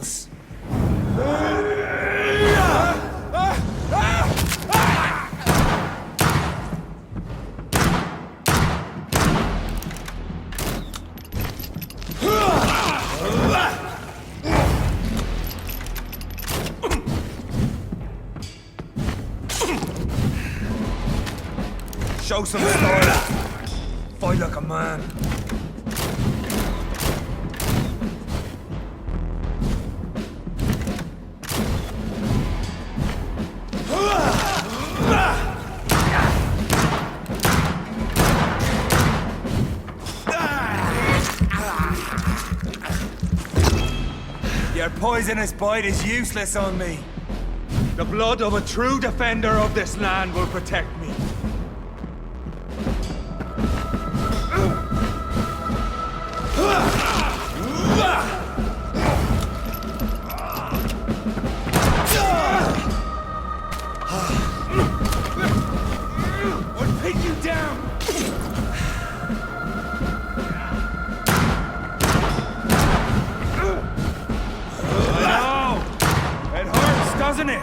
tales. Show some style. Fight like a man. Your poisonous bite is useless on me. The blood of a true defender of this land will protect me. I'll pin you down! I know! It hurts, doesn't it?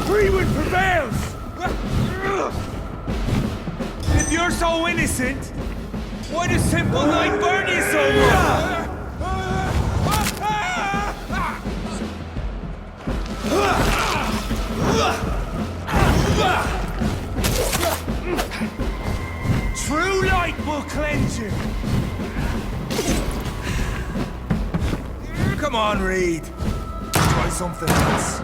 Freewood prevails! If you're so innocent, why does simple night burn you so much? True light will cleanse you! Come on, Reed. Try something else.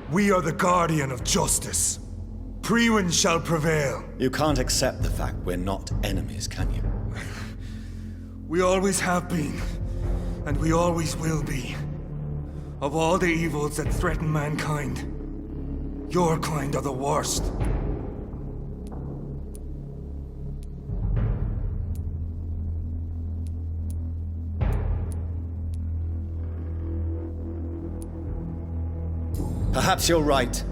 We are the guardian of justice. Priwen shall prevail. You can't accept the fact we're not enemies, can you? We always have been, and we always will be. Of all the evils that threaten mankind, your kind are the worst. Perhaps you're right.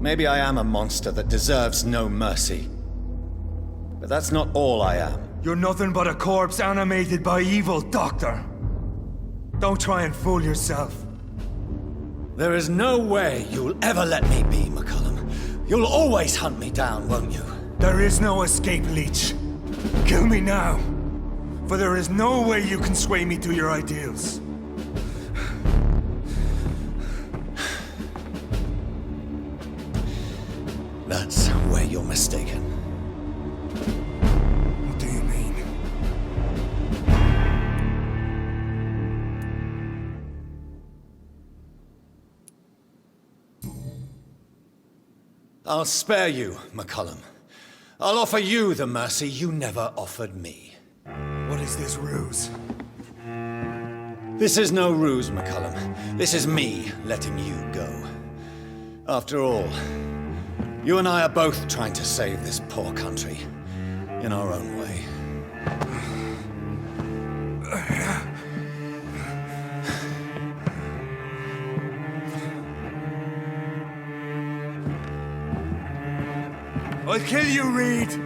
Maybe I am a monster that deserves no mercy. But that's not all I am. You're nothing but a corpse animated by evil, Doctor. Don't try and fool yourself. There is no way you'll ever let me be, McCullum. You'll always hunt me down, won't you? There is no escape, Leech. Kill me now. For there is no way you can sway me to your ideals. That's where you're mistaken. What do you mean? I'll spare you, McCullum. I'll offer you the mercy you never offered me. What is this ruse? This is no ruse, McCullum. This is me letting you go. After all, you and I are both trying to save this poor country, in our own way. I'll kill you, Reed.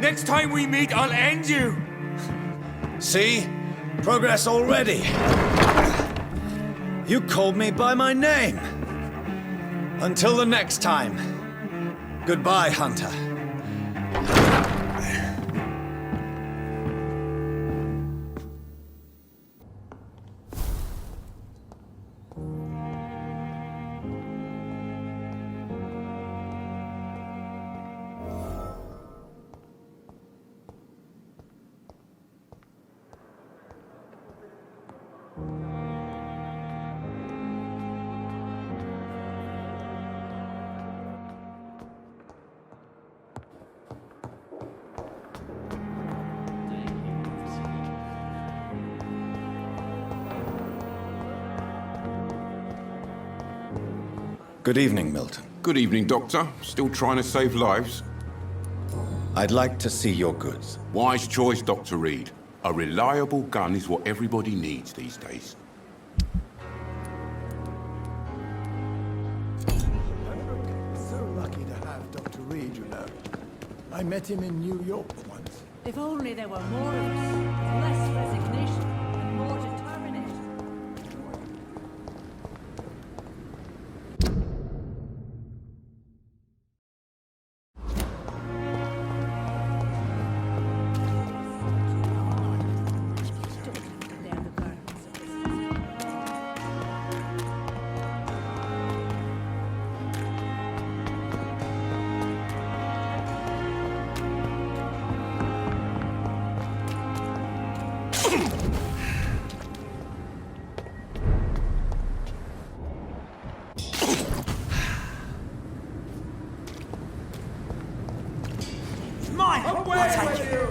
Next time we meet, I'll end you. See? Progress already. You called me by my name. Until the next time. Goodbye, Hunter. Good evening, Milton. Good evening, Doctor. Still trying to save lives? I'd like to see your goods. Wise choice, Dr. Reed. A reliable gun is what everybody needs these days. So lucky to have Dr. Reed, you know. I met him in New York once. If only there were more of us, with less resignation and more determination. They are the burdens of this. Mine! I'll take you!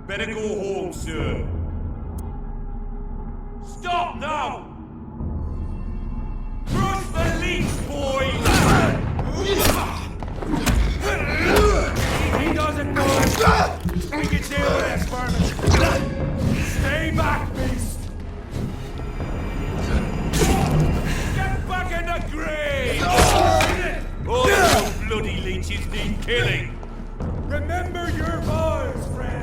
Better go home, sir. Stop now! Crush the leech, boys! He doesn't know. We can deal with this, vermin. Stay back, beast! Get back in the grave! All you bloody leeches need killing! Remember your vows, friends!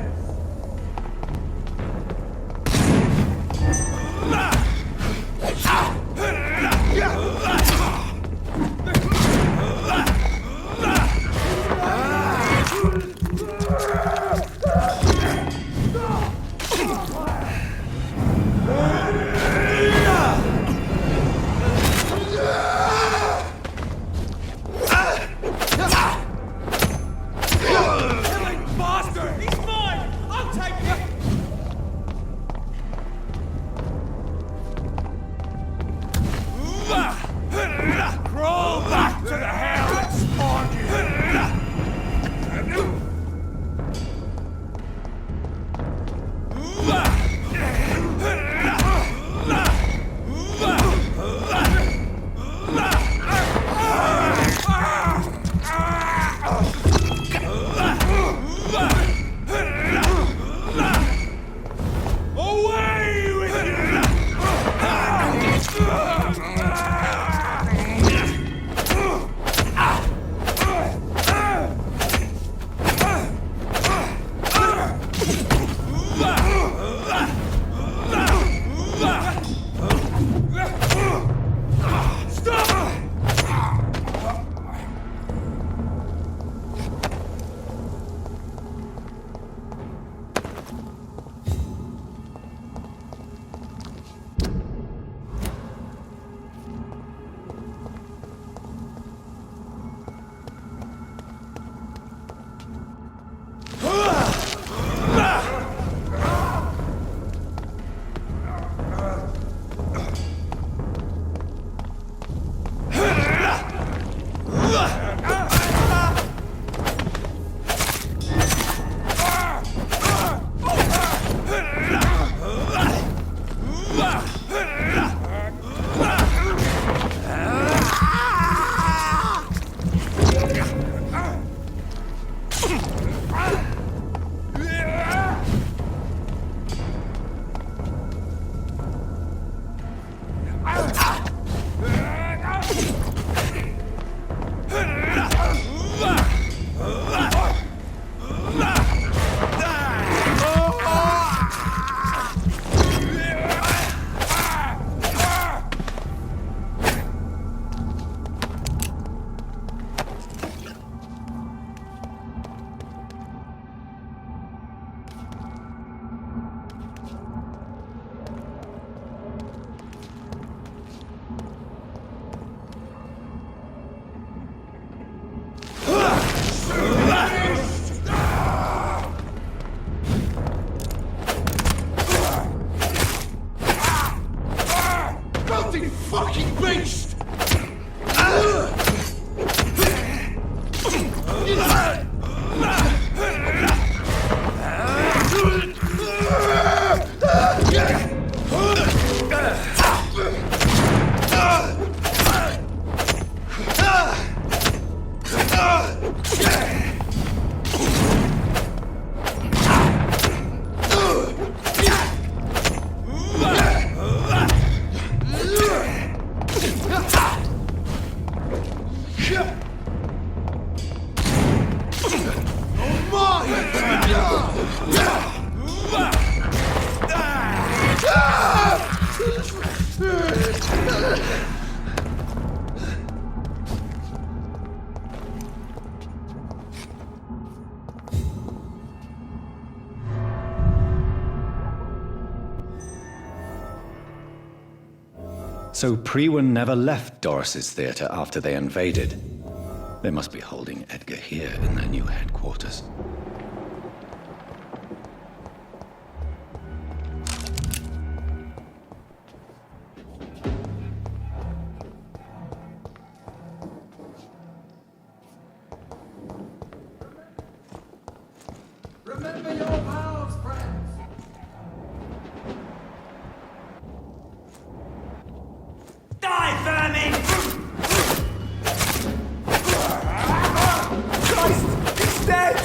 fucking beast! So Priwen never left Doris's theater after they invaded. They must be holding Edgar here in their new headquarters. Remember your vows, friends! Die, vermin! Christ! He's dead!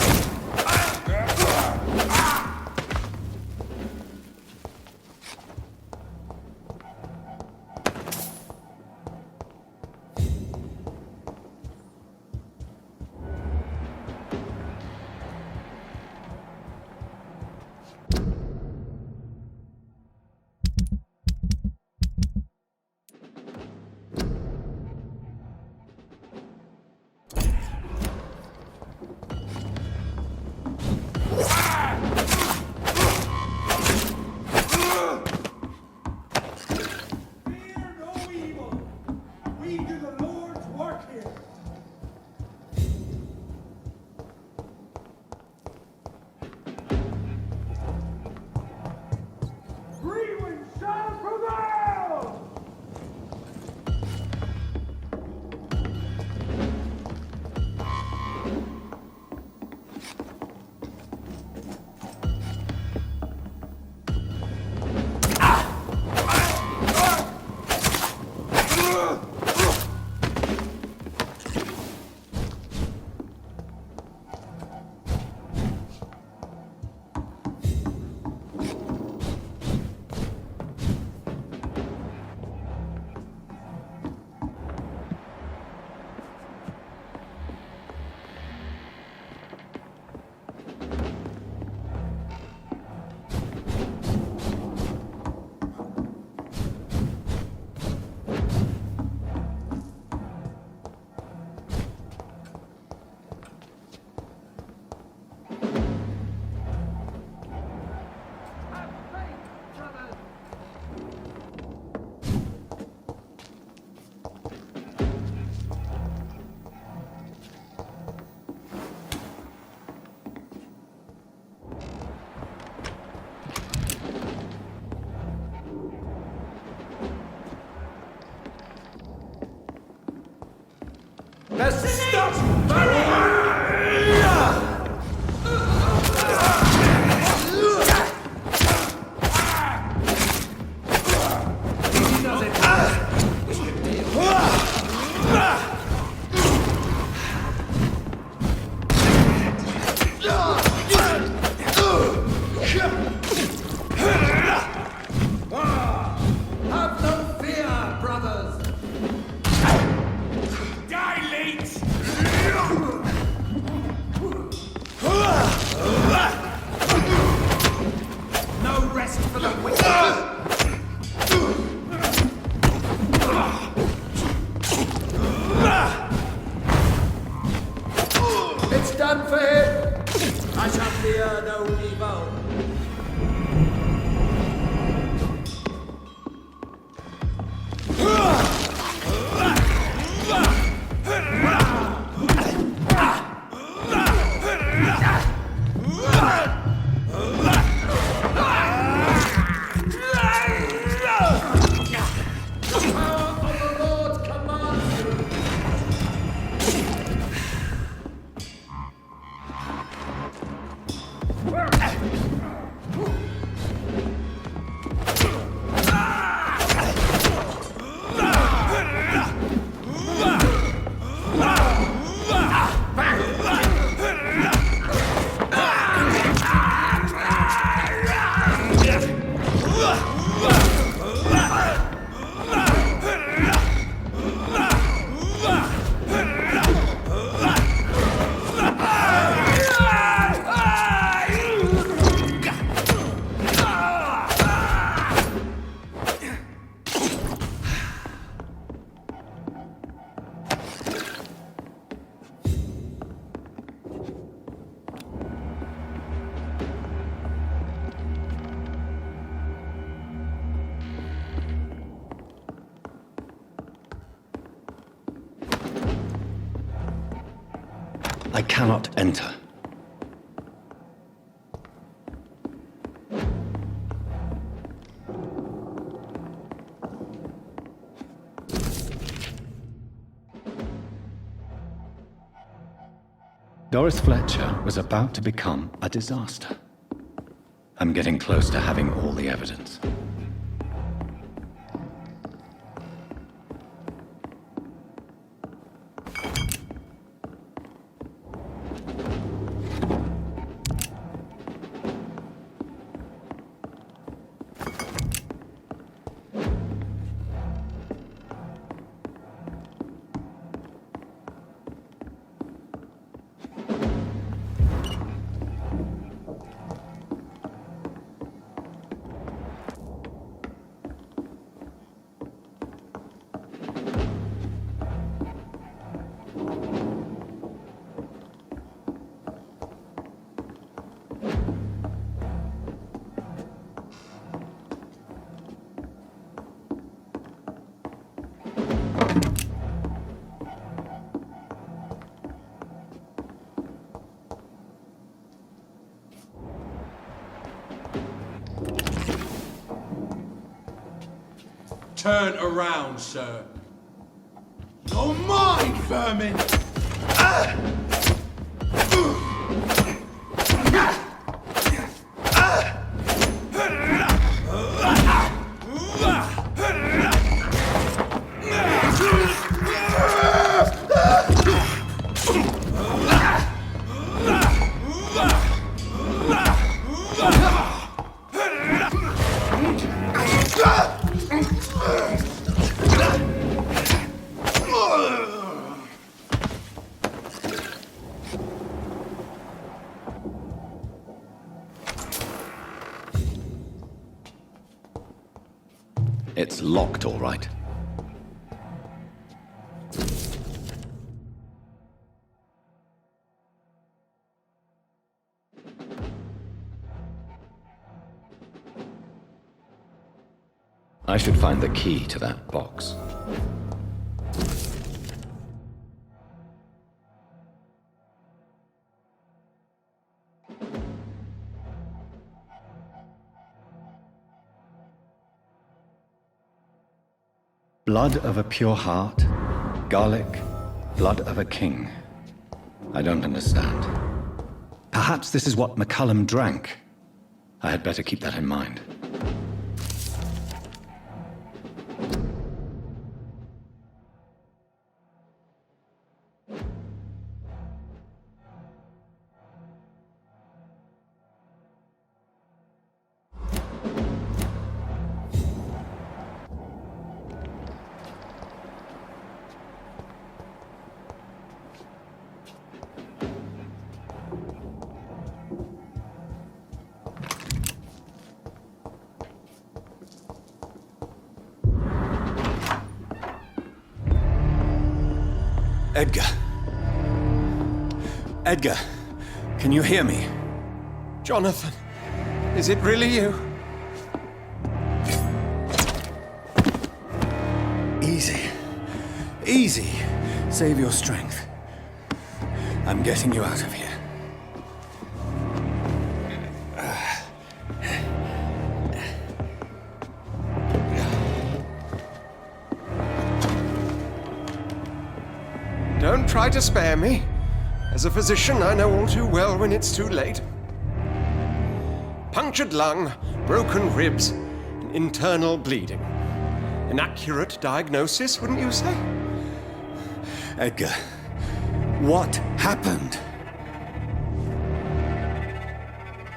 Have no fear, brothers! Die, late! I cannot enter. Doris Fletcher was about to become a disaster. I'm getting close to having all the evidence. Turn around, sir. You're mine, vermin! It's locked, all right. I should find the key to that box. Blood of a pure heart, garlic, blood of a king. I don't understand. Perhaps this is what McCullum drank. I had better keep that in mind. Edgar. Edgar, can you hear me? Jonathan, is it really you? Easy. Easy. Save your strength. I'm getting you out of here. Don't try to spare me. As a physician, I know all too well when it's too late. Punctured lung, broken ribs, and internal bleeding. An accurate diagnosis, wouldn't you say? Edgar, what happened?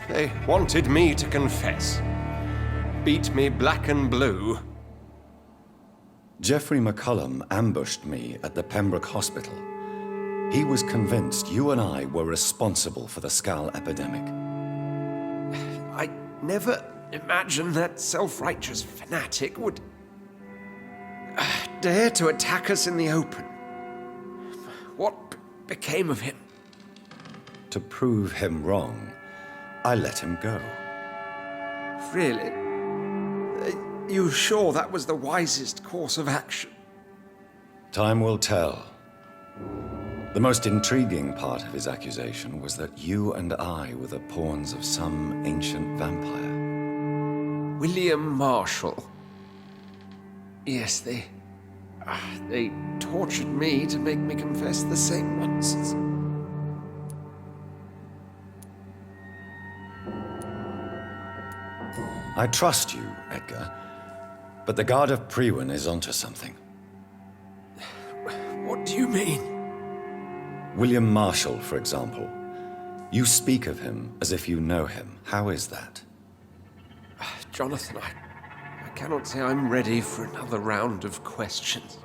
They wanted me to confess. Beat me black and blue. Geoffrey McCullum ambushed me at the Pembroke Hospital. He was convinced you and I were responsible for the Skal epidemic. I never imagined that self-righteous fanatic would dare to attack us in the open. What became of him? To prove him wrong, I let him go. Really? Are you sure that was the wisest course of action? Time will tell. The most intriguing part of his accusation was that you and I were the pawns of some ancient vampire. William Marshall. Yes, they tortured me to make me confess the same nonsense. I trust you, Edgar, but the Guard of Priwen is onto something. What do you mean? William Marshall, for example. You speak of him as if you know him. How is that? Jonathan, I cannot say I'm ready for another round of questions.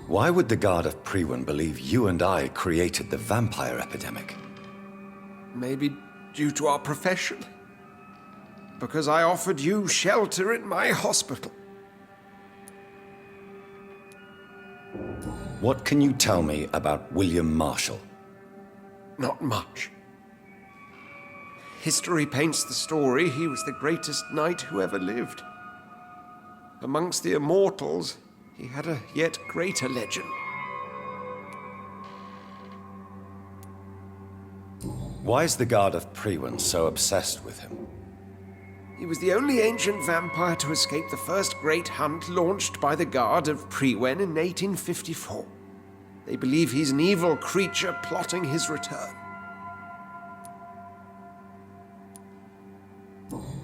Why would the Guard of Priwen believe you and I created the vampire epidemic? Maybe due to our profession. Because I offered you shelter in my hospital. What can you tell me about William Marshall? Not much. History paints the story he was the greatest knight who ever lived. Amongst the immortals, he had a yet greater legend. Why is the Guard of Priwen so obsessed with him? He was the only ancient vampire to escape the first great hunt launched by the Guard of Priwen in 1854. They believe he's an evil creature plotting his return.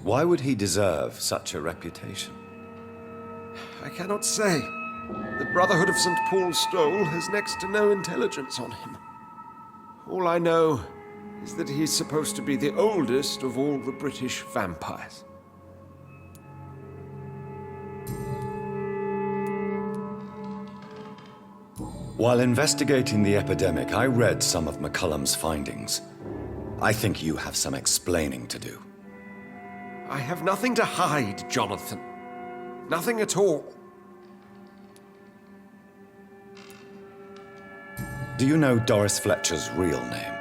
Why would he deserve such a reputation? I cannot say. The Brotherhood of St. Paul's Stole has next to no intelligence on him. All I know is that he's supposed to be the oldest of all the British vampires. While investigating the epidemic, I read some of McCullum's findings. I think you have some explaining to do. I have nothing to hide, Jonathan. Nothing at all. Do you know Doris Fletcher's real name?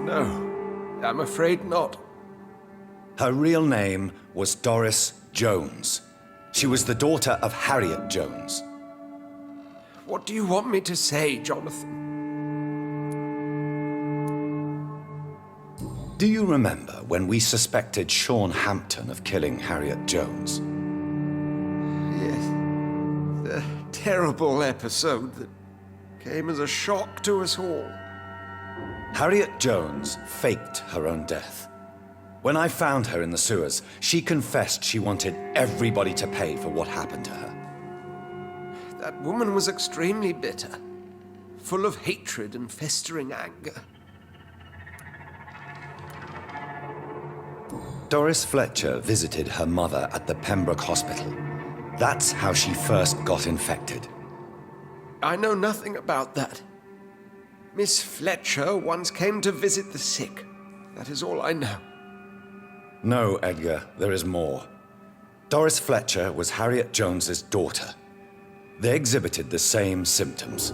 No, I'm afraid not. Her real name was Doris Jones. She was the daughter of Harriet Jones. What do you want me to say, Jonathan? Do you remember when we suspected Sean Hampton of killing Harriet Jones? Yes. The terrible episode that came as a shock to us all. Harriet Jones faked her own death. When I found her in the sewers, she confessed she wanted everybody to pay for what happened to her. That woman was extremely bitter, full of hatred and festering anger. Doris Fletcher visited her mother at the Pembroke Hospital. That's how she first got infected. I know nothing about that. Miss Fletcher once came to visit the sick. That is all I know. No, Edgar, there is more. Doris Fletcher was Harriet Jones's daughter. They exhibited the same symptoms: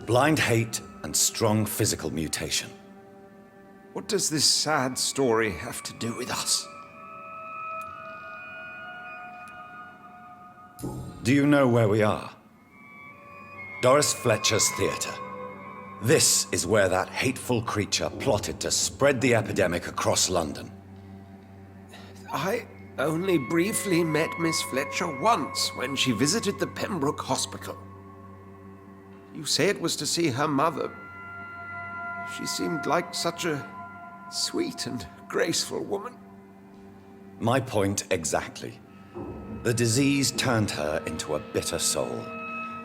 blind hate and strong physical mutation. What does this sad story have to do with us? Do you know where we are? Doris Fletcher's theatre. This is where that hateful creature plotted to spread the epidemic across London. I only briefly met Miss Fletcher once when she visited the Pembroke Hospital. You say it was to see her mother. She seemed like such a sweet and graceful woman. My point exactly. The disease turned her into a bitter soul,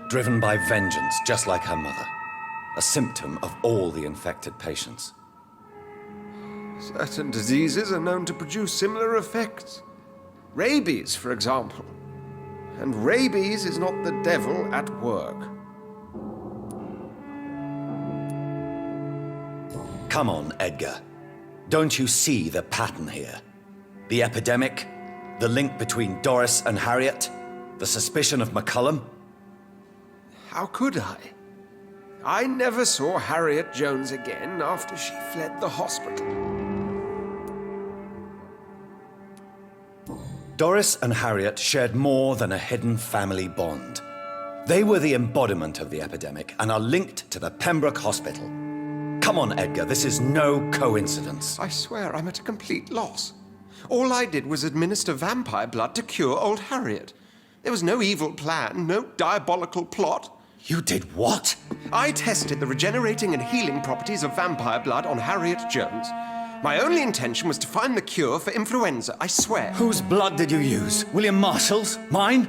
driven by vengeance just like her mother. A symptom of all the infected patients. Certain diseases are known to produce similar effects. Rabies, for example. And rabies is not the devil at work. Come on, Edgar. Don't you see the pattern here? The epidemic, the link between Doris and Harriet, the suspicion of McCullum? How could I? I never saw Harriet Jones again after she fled the hospital. Doris and Harriet shared more than a hidden family bond. They were the embodiment of the epidemic and are linked to the Pembroke Hospital. Come on, Edgar, this is no coincidence. I swear I'm at a complete loss. All I did was administer vampire blood to cure old Harriet. There was no evil plan, no diabolical plot. You did what? I tested the regenerating and healing properties of vampire blood on Harriet Jones. My only intention was to find the cure for influenza, I swear. Whose blood did you use? William Marshall's? Mine?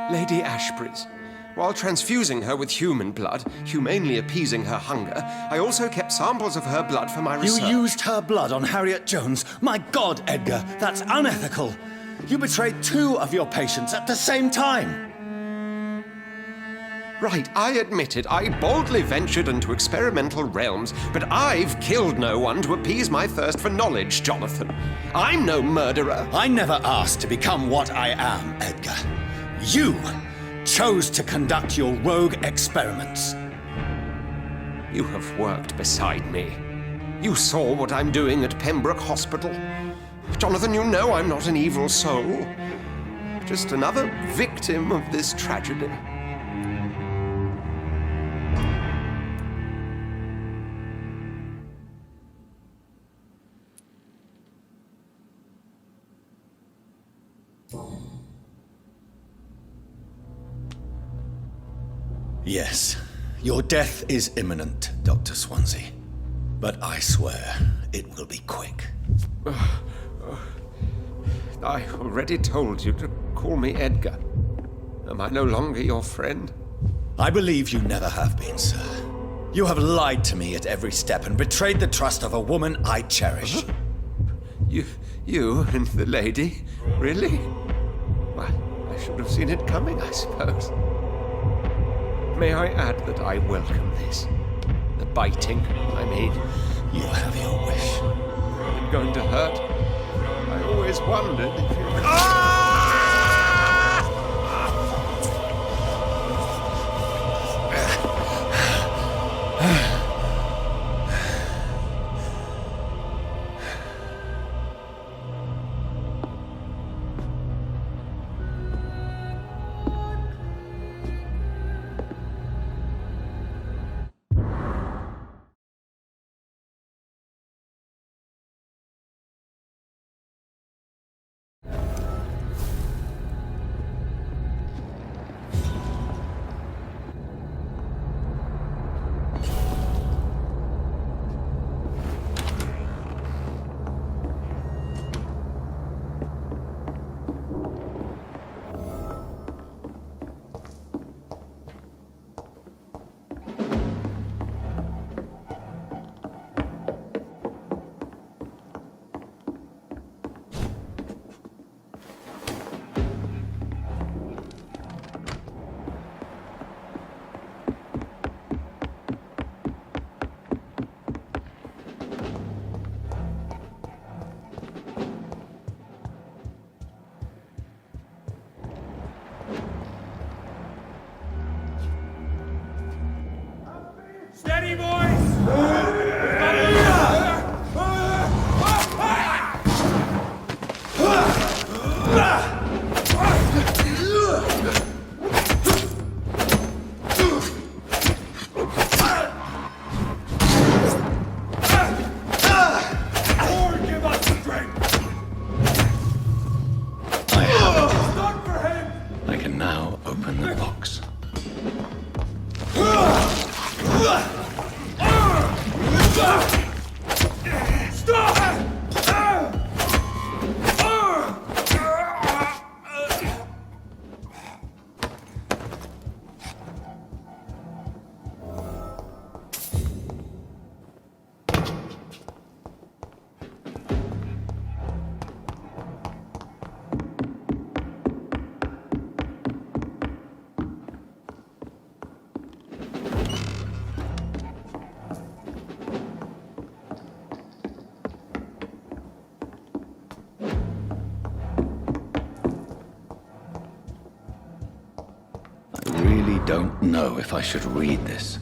Lady Ashbury's. While transfusing her with human blood, humanely appeasing her hunger, I also kept samples of her blood for my research. You used her blood on Harriet Jones? My God, Edgar, that's unethical. You betrayed 2 of your patients at the same time. Right, I admit it. I boldly ventured into experimental realms, but I've killed no one to appease my thirst for knowledge, Jonathan. I'm no murderer. I never asked to become what I am, Edgar. You chose to conduct your rogue experiments. You have worked beside me. You saw what I'm doing at Pembroke Hospital. Jonathan, you know I'm not an evil soul. Just another victim of this tragedy. Yes, your death is imminent, Dr. Swansea. But I swear it will be quick. I already told you to call me Edgar. Am I no longer your friend? I believe you never have been, sir. You have lied to me at every step and betrayed the trust of a woman I cherish. You and the lady? Really? Well, I should have seen it coming, I suppose. May I add that I welcome this? The biting, I mean. You have your wish. Is it going to hurt? I always wondered if you... Steady, boys! Give us strength! I have it. Stop for him! I can now open the box. I really don't know if I should read this.